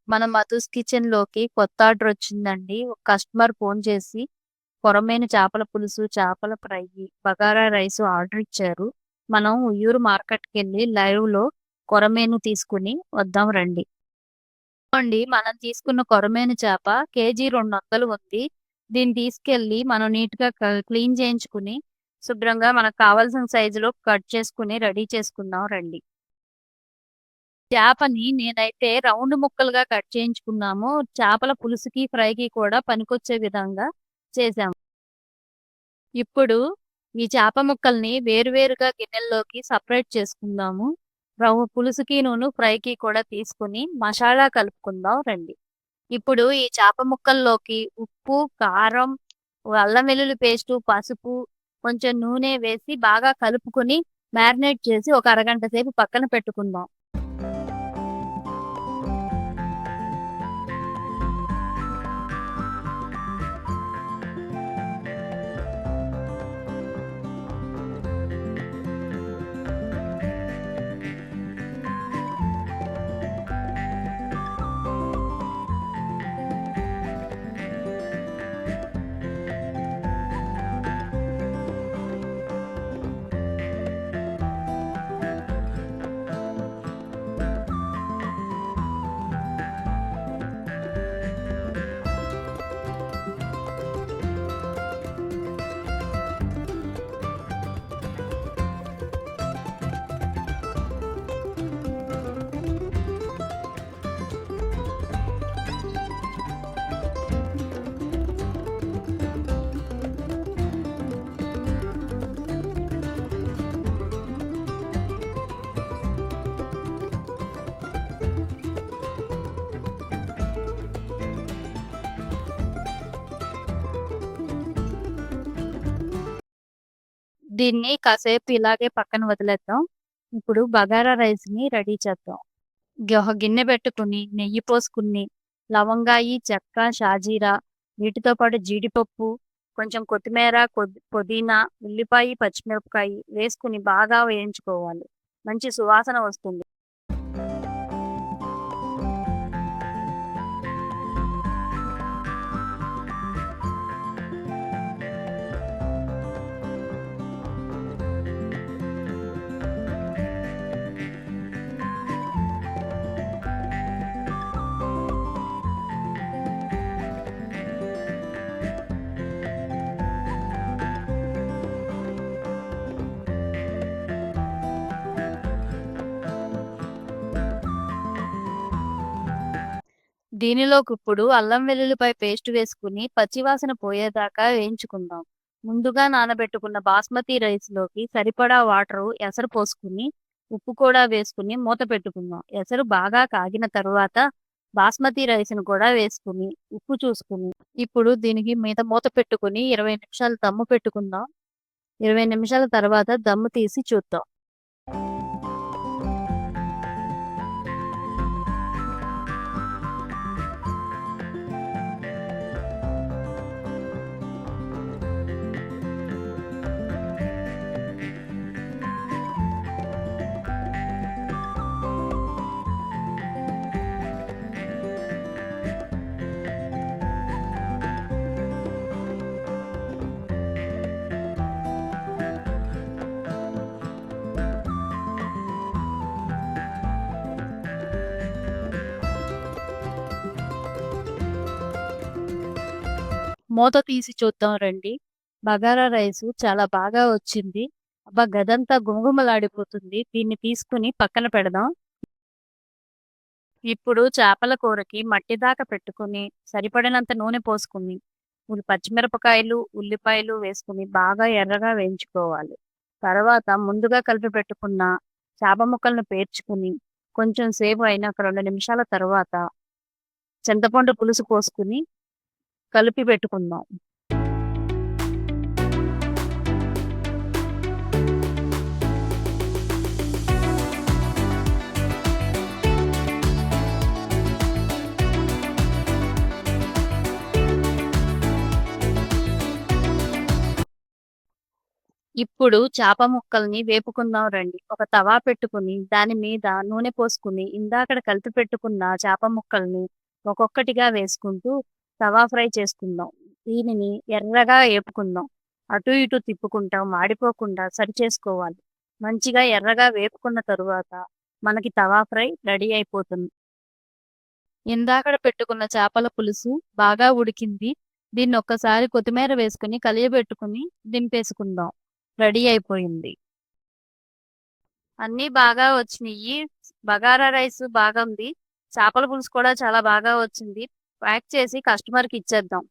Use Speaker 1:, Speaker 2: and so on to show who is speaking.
Speaker 1: మన మధుస్ కిచెన్‌లోకి కొత్త ఆర్డర్ వచ్చిందండి. ఒక కస్టమర్ ఫోన్ చేసి కొరమేను చేపల పులుసు, చేపల ఫ్రై, బగారా రైసు ఆర్డర్ ఇచ్చారు. మనం ఉయ్యూరు మార్కెట్‌కెళ్ళి లైవ్‌లో కొరమేను తీసుకొని వద్దాం రండి. మనం తీసుకున్న కొరమేను చేప కేజీ 200 ఉంది. దీన్ని తీసుకెళ్ళి మనం నీట్‌గా క్లీన్ చేయించుకొని, శుభ్రంగా మనకు కావాల్సిన సైజులో కట్ చేసుకొని రెడీ చేసుకుందాం రండి. చేపని నేనైతే రౌండ్ ముక్కలుగా కట్ చేయించుకున్నాము. చేపల పులుసుకి, ఫ్రైకి కూడా పనికొచ్చే విధంగా చేశాము. ఇప్పుడు ఈ చేప ముక్కల్ని వేరువేరుగా గిన్నెల్లోకి సెపరేట్ చేసుకుందాము. పులుసుకిను, ఫ్రైకి కూడా తీసుకొని మసాలా కలుపుకుందాం రండి. ఇప్పుడు ఈ చేప ముక్కల్లోకి ఉప్పు, కారం, అల్లం వెల్లుల్లి పేస్టు, పసుపు, కొంచెం నూనె వేసి బాగా కలుపుకొని మ్యారినేట్ చేసి ఒక అరగంట సేపు పక్కన పెట్టుకుందాం. దీన్ని కాసేపు ఇలాగే పక్కన వదిలేద్దాం. ఇప్పుడు బగారా రైస్‌ని రెడీ చేద్దాం. ఒక గిన్నె పెట్టుకొని, నెయ్యి పోసుకుని, లవంగాయి, చెక్క, షాజీరా, వీటితో పాటు జీడిపప్పు, కొంచెం కొత్తిమీర, పుదీనా, ఉల్లిపాయి, పచ్చిమిరపకాయి వేసుకొని బాగా వేయించుకోవాలి. మంచి సువాసన వస్తుంది. దీనిలోకిప్పుడు అల్లం వెల్లుల్లిపాయ పేస్ట్ వేసుకుని పచ్చివాసన పోయేదాకా వేయించుకుందాం. ముందుగా నానబెట్టుకున్న బాస్మతి రైస్‌లోకి సరిపడా ఎసరు పోసుకుని, ఉప్పు కూడా వేసుకుని మూత పెట్టుకుందాం. ఎసరు బాగా కాగిన తరువాత బాస్మతి రైస్‌ని కూడా వేసుకుని, ఉప్పు చూసుకుని, ఇప్పుడు దీనికి మీద మూత పెట్టుకొని 20 నిమిషాలు దమ్ము పెట్టుకుందాం. 20 నిమిషాల తర్వాత దమ్ము తీసి చూద్దాం. మూత తీసి చూద్దాం రండి. బగారా రైసు చాలా బాగా వచ్చింది. అబ్బా! గదంతా గుమగుమలాడిపోతుంది. దీన్ని తీసుకొని పక్కన పెడదాం. ఇప్పుడు చేపల కూరకి మట్టి దాక పెట్టుకొని, సరిపడినంత నూనె పోసుకొని, పచ్చిమిరపకాయలు, ఉల్లిపాయలు వేసుకొని బాగా ఎర్రగా వేయించుకోవాలి. తర్వాత ముందుగా కలిపి పెట్టుకున్న చేప ముక్కలను పేర్చుకొని, కొంచెం సేపు అయినాక 2 నిమిషాల తర్వాత చింతపండు పులుసు పోసుకొని కలిపి పెట్టుకుందాం. ఇప్పుడు చేప ముక్కల్ని వేపుకుందాం రండి. ఒక తవా పెట్టుకుని దాని మీద నూనె పోసుకుని ఇందాకడ కలిపి పెట్టుకున్న చేప ముక్కల్ని ఒక్కొక్కటిగా వేసుకుంటూ తవా ఫ్రై చేసుకుందాం. దీనిని ఎర్రగా వేపుకుందాం. అటు ఇటు తిప్పుకుంటా మాడిపోకుండా సరి చేసుకోవాలి. మంచిగా ఎర్రగా వేపుకున్న తరువాత మనకి తవా ఫ్రై రెడీ అయిపోతుంది. ఇందాకడ పెట్టుకున్న చేపల పులుసు బాగా ఉడికింది. దీన్ని ఒక్కసారి కొత్తిమీర వేసుకుని కలియబెట్టుకుని దింపేసుకుందాం. రెడీ అయిపోయింది. అన్నీ బాగా వచ్చినియి. బగారా రైస్ బాగుంది. చేపల పులుసు కూడా చాలా బాగా వచ్చింది. ప్యాక్ చేసి కస్టమర్‌కి ఇచ్చేద్దాం.